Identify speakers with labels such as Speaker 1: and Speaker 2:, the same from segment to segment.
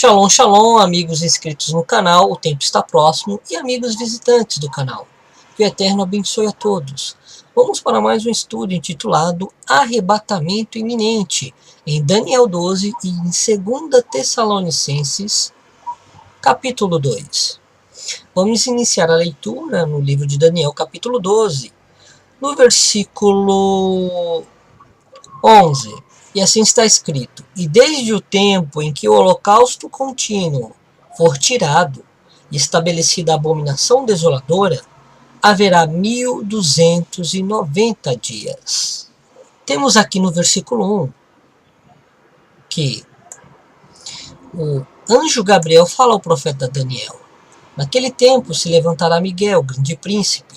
Speaker 1: Shalom, shalom, amigos inscritos no canal, o tempo está próximo, e amigos visitantes do canal. Que o Eterno abençoe a todos. Vamos para mais um estudo intitulado Arrebatamento Iminente, em Daniel 12 e em 2 Tessalonicenses, capítulo 2. Vamos iniciar a leitura no livro de Daniel, capítulo 12, no versículo 11. E assim está escrito: E desde o tempo em que o holocausto contínuo for tirado e estabelecida a abominação desoladora, haverá 1290 dias. Temos aqui no versículo 1 que o anjo Gabriel fala ao profeta Daniel: Naquele tempo se levantará Miguel, grande príncipe,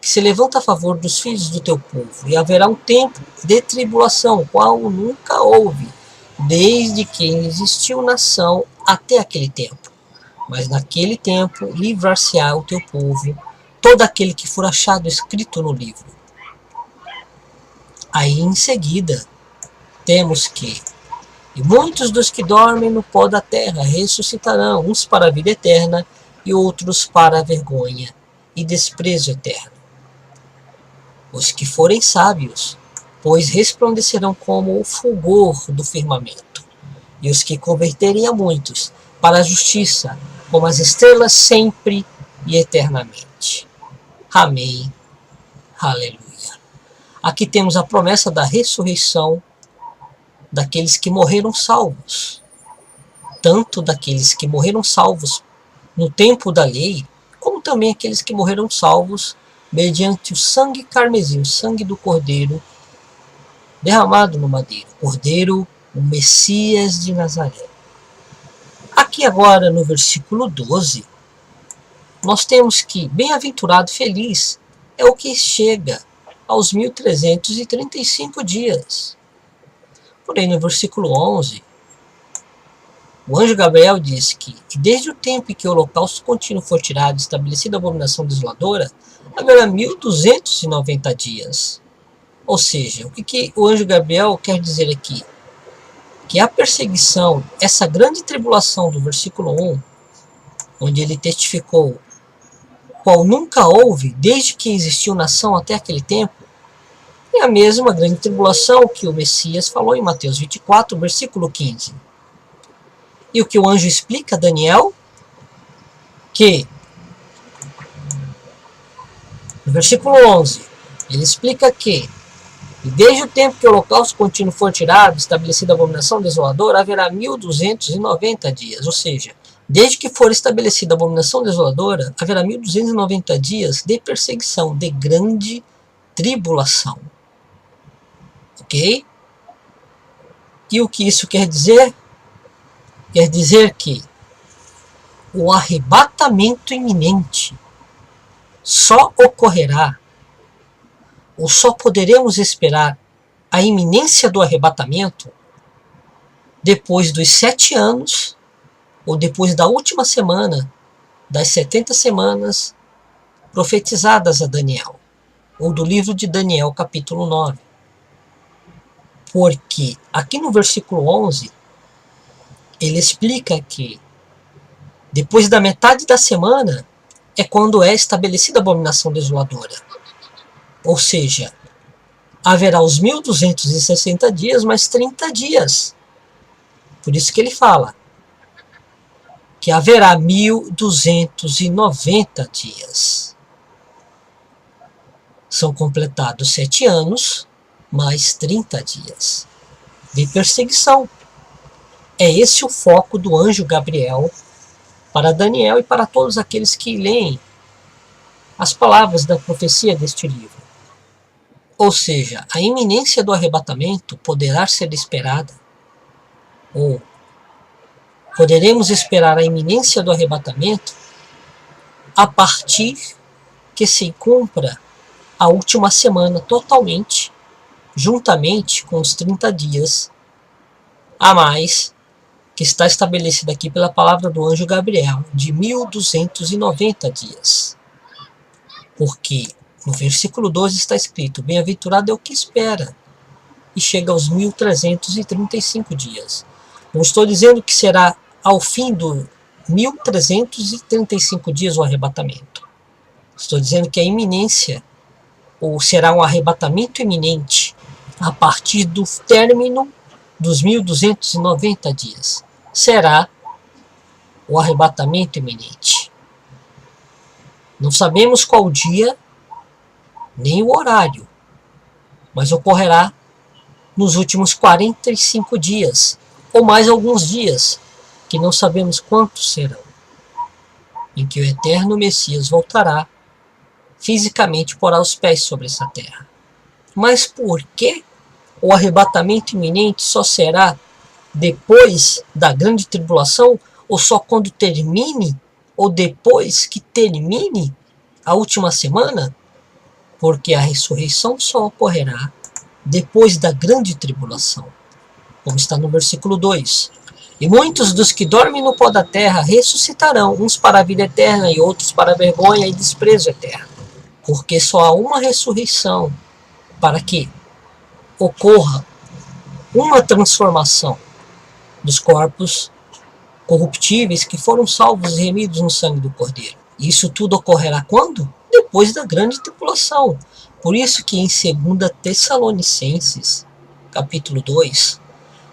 Speaker 1: que se levanta a favor dos filhos do teu povo, e haverá um tempo de tribulação, qual nunca houve, desde que existiu nação até aquele tempo. Mas naquele tempo livrar-se-á o teu povo, todo aquele que for achado escrito no livro. Aí em seguida, temos que: E muitos dos que dormem no pó da terra ressuscitarão, uns para a vida eterna, e outros para a vergonha e desprezo eterno. Os que forem sábios, pois resplandecerão como o fulgor do firmamento, e os que converterem a muitos para a justiça, como as estrelas sempre e eternamente. Amém. Aleluia. Aqui temos a promessa da ressurreição daqueles que morreram salvos, tanto daqueles que morreram salvos no tempo da lei, como também aqueles que morreram salvos mediante o sangue carmesim, o sangue do Cordeiro derramado no madeiro, Cordeiro, o Messias de Nazaré. Aqui agora no versículo 12, nós temos que bem-aventurado, feliz, é o que chega aos 1335 dias. Porém no versículo 11, o anjo Gabriel diz que desde o tempo em que o holocausto contínuo for tirado e estabelecida a abominação desoladora, haverá 1290 dias. Ou seja, o que o anjo Gabriel quer dizer aqui? Que a perseguição, essa grande tribulação do versículo 1, onde ele testificou qual nunca houve, desde que existiu nação até aquele tempo, é a mesma grande tribulação que o Messias falou em Mateus 24, versículo 15. E o que o anjo explica a Daniel? Que no versículo 11, ele explica que e desde o tempo que o holocausto contínuo for tirado, estabelecida a abominação desoladora, haverá 1290 dias. Ou seja, desde que for estabelecida a abominação desoladora, haverá 1290 dias de perseguição, de grande tribulação. Ok? E o que isso quer dizer? Quer dizer que o arrebatamento iminente só ocorrerá, ou só poderemos esperar a iminência do arrebatamento depois dos 7 anos, ou depois da última semana das 70 semanas profetizadas a Daniel, ou do livro de Daniel, capítulo 9. Porque aqui no versículo 11, ele explica que depois da metade da semana é quando é estabelecida a abominação desoladora. Ou seja, haverá os 1260 dias mais 30 dias. Por isso que ele fala que haverá 1290 dias. São completados 7 anos mais 30 dias de perseguição. É esse o foco do anjo Gabriel para Daniel e para todos aqueles que leem as palavras da profecia deste livro. Ou seja, a iminência do arrebatamento poderá ser esperada, ou poderemos esperar a iminência do arrebatamento a partir que se cumpra a última semana totalmente, juntamente com os 30 dias a mais, que está estabelecida aqui pela palavra do anjo Gabriel, de 1290 dias. Porque no versículo 12 está escrito: Bem-aventurado é o que espera, e chega aos 1335 dias. Não estou dizendo que será ao fim do 1335 dias o arrebatamento. Estou dizendo que a iminência, ou será um arrebatamento iminente, a partir do término dos 1290 dias. Será o arrebatamento iminente. Não sabemos qual dia, nem o horário, mas ocorrerá nos últimos 45 dias, ou mais alguns dias, que não sabemos quantos serão, em que o eterno Messias voltará, fisicamente porá os pés sobre essa terra. Mas por que o arrebatamento iminente só será depois da grande tribulação, ou só quando termine, ou depois que termine a última semana? Porque a ressurreição só ocorrerá depois da grande tribulação, como está no versículo 2. E muitos dos que dormem no pó da terra ressuscitarão, uns para a vida eterna e outros para a vergonha e desprezo eterno. Porque só há uma ressurreição para que ocorra uma transformação dos corpos corruptíveis que foram salvos e remidos no sangue do Cordeiro. E isso tudo ocorrerá quando? Depois da grande tribulação. Por isso que em 2 Tessalonicenses, capítulo 2,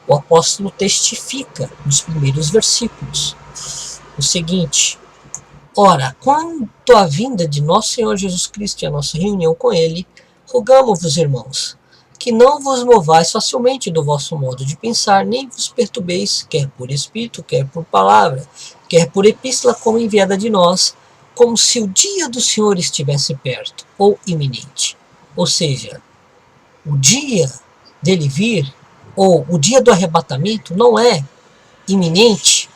Speaker 1: o apóstolo testifica nos primeiros versículos o seguinte: ora, quanto à vinda de nosso Senhor Jesus Cristo e a nossa reunião com Ele, rogamo-vos, irmãos, que não vos movais facilmente do vosso modo de pensar, nem vos perturbeis, quer por espírito, quer por palavra, quer por epístola como enviada de nós, como se o dia do Senhor estivesse perto, ou iminente. Ou seja, o dia dele vir, ou o dia do arrebatamento, não é iminente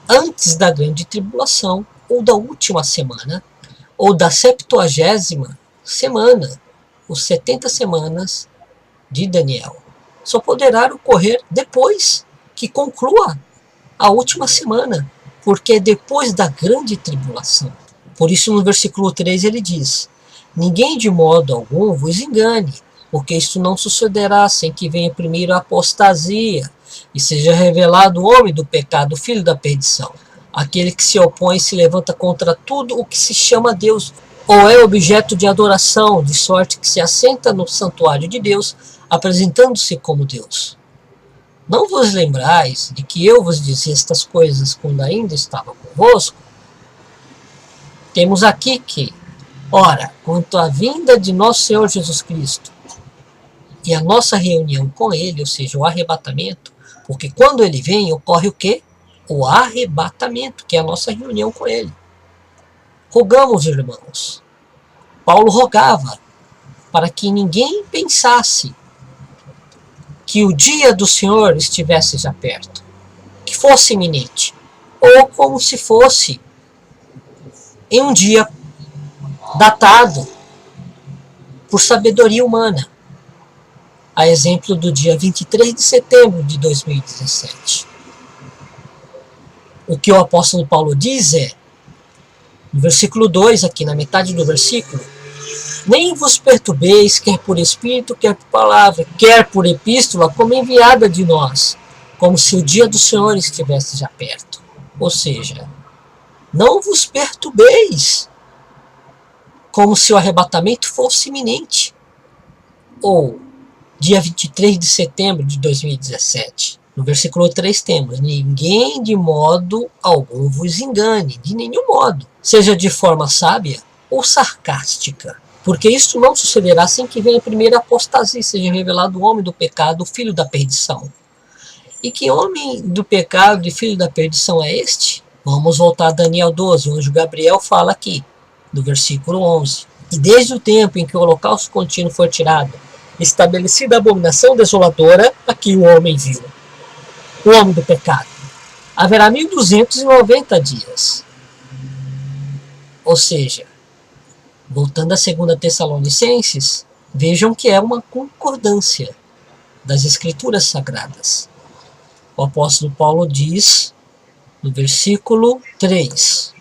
Speaker 1: antes da grande tribulação, ou da última semana, ou da 70ª semana, os 70 semanas de Daniel. Só poderá ocorrer depois que conclua a última semana, porque é depois da grande tribulação. Por isso no versículo 3 ele diz: ninguém de modo algum vos engane, porque isto não sucederá sem que venha primeiro a apostasia, e seja revelado o homem do pecado, o filho da perdição, aquele que se opõe e se levanta contra tudo o que se chama Deus, ou é objeto de adoração, de sorte que se assenta no santuário de Deus, apresentando-se como Deus. Não vos lembrais de que eu vos dizia estas coisas quando ainda estava convosco? Temos aqui que, ora, quanto à vinda de nosso Senhor Jesus Cristo e a nossa reunião com Ele, ou seja, o arrebatamento, porque quando Ele vem, ocorre o quê? O arrebatamento, que é a nossa reunião com Ele. Rogamos, irmãos. Paulo rogava para que ninguém pensasse que o dia do Senhor estivesse já perto, que fosse iminente, ou como se fosse em um dia datado por sabedoria humana, a exemplo do dia 23 de setembro de 2017. O que o apóstolo Paulo diz é, no versículo 2, aqui na metade do versículo: nem vos perturbeis, quer por espírito, quer por palavra, quer por epístola, como enviada de nós, como se o dia do Senhor estivesse já perto. Ou seja, não vos perturbeis, como se o arrebatamento fosse iminente. Ou, dia 23 de setembro de 2017. No versículo 3 temos: ninguém de modo algum vos engane, de nenhum modo, seja de forma sábia ou sarcástica, porque isto não sucederá sem que venha a primeira apostasia, seja revelado o homem do pecado, o filho da perdição. E que homem do pecado e filho da perdição é este? Vamos voltar a Daniel 12, onde o Gabriel fala aqui, no versículo 11. E desde o tempo em que o holocausto contínuo foi tirado, estabelecida a abominação desoladora, aqui o homem viu, o homem do pecado, haverá 1290 dias. Ou seja, voltando a 2 Tessalonicenses, vejam que é uma concordância das Escrituras Sagradas. O apóstolo Paulo diz, no versículo 3,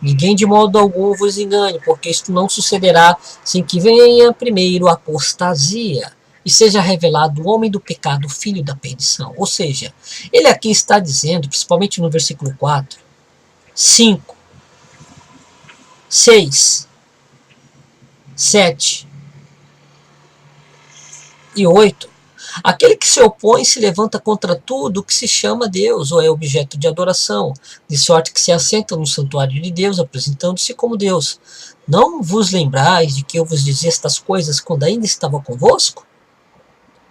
Speaker 1: ninguém de modo algum vos engane, porque isto não sucederá sem que venha primeiro a apostasia, e seja revelado o homem do pecado, o filho da perdição. Ou seja, ele aqui está dizendo, principalmente no versículo 4, 5, 6, 7 e 8. Aquele que se opõe se levanta contra tudo o que se chama Deus ou é objeto de adoração, de sorte que se assenta no santuário de Deus, apresentando-se como Deus. Não vos lembrais de que eu vos dizia estas coisas quando ainda estava convosco?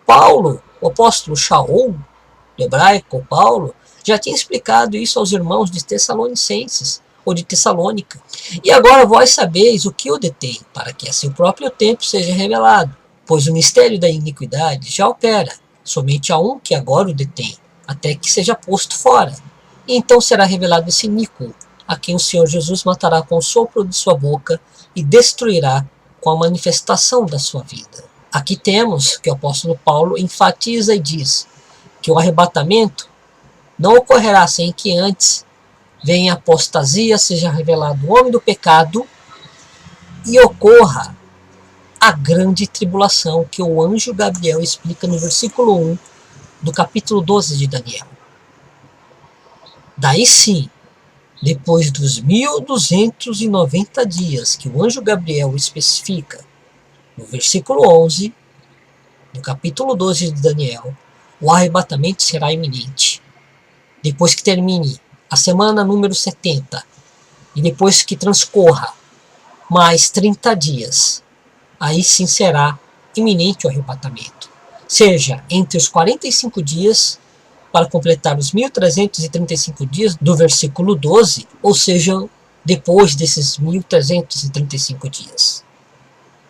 Speaker 1: Paulo, o apóstolo Shaul, do hebraico Paulo, já tinha explicado isso aos irmãos de Tessalonicenses, ou de Tessalônica. E agora vós sabeis o que o detém, para que a seu próprio tempo seja revelado. Pois o mistério da iniquidade já opera, somente há um que agora o detém, até que seja posto fora. E então será revelado esse iníquo, a quem o Senhor Jesus matará com o sopro de sua boca e destruirá com a manifestação da sua vida. Aqui temos que o apóstolo Paulo enfatiza e diz que o arrebatamento não ocorrerá sem que antes venha a apostasia, seja revelado o homem do pecado e ocorra a grande tribulação que o anjo Gabriel explica no versículo 1 do capítulo 12 de Daniel. Daí sim, depois dos 1290 dias que o anjo Gabriel especifica no versículo 11 do capítulo 12 de Daniel, o arrebatamento será iminente. Depois que termine a semana número 70 e depois que transcorra mais 30 dias, aí sim será iminente o arrebatamento. Seja entre os 45 dias para completar os 1335 dias do versículo 12, ou seja, depois desses 1335 dias.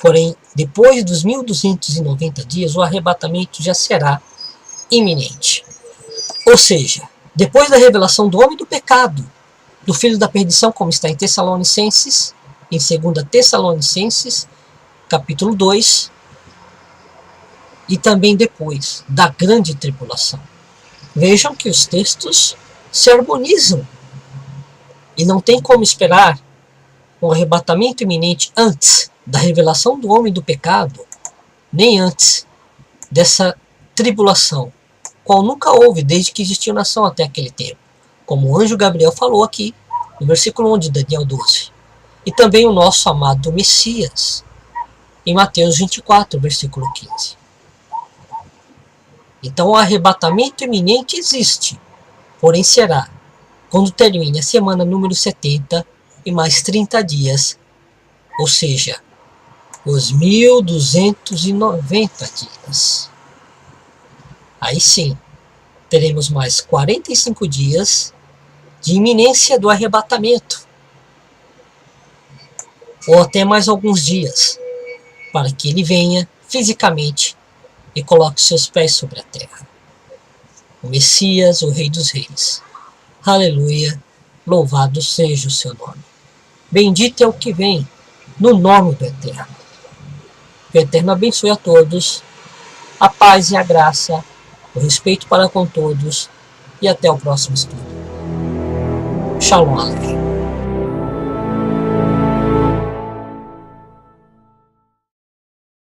Speaker 1: Porém, depois dos 1290 dias, o arrebatamento já será iminente. Ou seja, depois da revelação do homem do pecado, do filho da perdição, como está em Tessalonicenses, em 2 Tessalonicenses, capítulo 2, e também depois da grande tribulação. Vejam que os textos se harmonizam e não tem como esperar um arrebatamento iminente antes da revelação do homem do pecado, nem antes dessa tribulação, qual nunca houve desde que existiu nação até aquele tempo, como o anjo Gabriel falou aqui no versículo 1 de Daniel 12, e também o nosso amado Messias, em Mateus 24, versículo 15. Então o arrebatamento iminente existe, porém será quando termine a semana número 70 e mais 30 dias, ou seja, os 1290 dias. Aí sim, teremos mais 45 dias de iminência do arrebatamento, ou até mais alguns dias, para que ele venha fisicamente e coloque seus pés sobre a terra. O Messias, o Rei dos Reis. Aleluia, louvado seja o seu nome. Bendito é o que vem, no nome do Eterno. Que o Eterno abençoe a todos, a paz e a graça, o respeito para com todos, e até o próximo estudo. Shalom Aleichem.